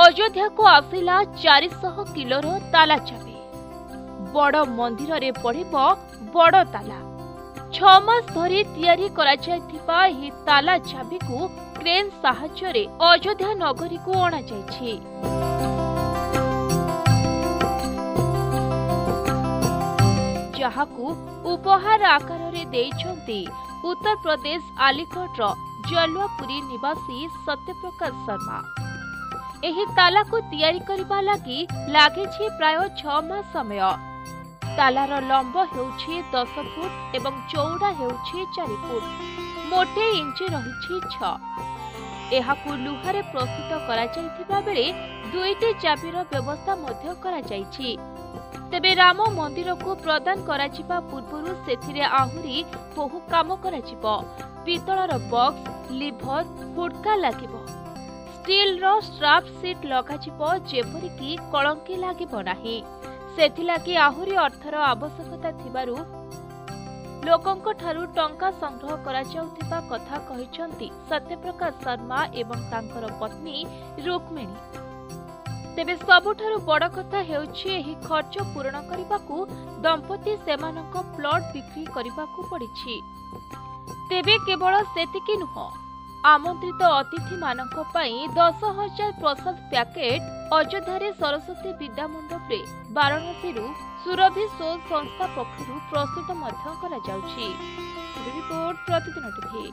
अयोध्या को आसिला 400 किलोर ताला चाबी। बड़ मंदिर रे पड़िबो बड़ ताला। 6 मास धरी तैयारी करा जायथिबा एही ताला चाबी को क्रेन साहाय्य रे अयोध्या नगरी को अणा जायछि। जहाकू उपहार आकार रे देइछंती उत्तर प्रदेश आलिगढ़ जलुआपुरी निवासी सत्यप्रकाश शर्मा। एही ताला को तैयारी करबा लागि लागिछि प्राय 6 मास समय। तालार लंब हेउछि 10 फुट एवं चौड़ा हेउछि 4 फुट। मोटे इंच रहिछि 6। एहाकू लुहारे प्रस्तुत करा जायथिबा बेले 2टी चाबीर व्यवस्था मध्य करा जायछि। तेबे राम मंदिर को प्रदान कराजिबा पूर्वरु सेथिरे आहुरी बहु काम कराजिबो। पितळर बॉक्स, लिभर, फुटका लागिबो। स्टील रो स्ट्राप सीट लगाजिबो जेपरि कि कलंकी लागिबो नाही। सेथिलागि आहुरी अर्थर आवश्यकता थिबारु लोकंक ठारू टंका संग्रह करा जाउथिबा कथा कहिसंती सत्यप्रकाश शर्मा एवं तांकर पत्नी रुक्मिणी। तेबे सबुठारु बड़ कथा हेउछि एही खर्च पूर्ण करबाकू दंपति सेमानक प्लॉट बिक्री करबाकू पड़िछि। तेबे केवल सेतिकी नुह, आमंत्रित अतिथि मानक पई 10,000 प्रसाद पैकेट अयोध्या सरस्वती विद्या मंडप रे वाराणसी सुरभि शोध संस्था पक्षरु प्रस्तुत मध्य करा जाउछि। रिपोर्ट प्रतिदिन टीवी।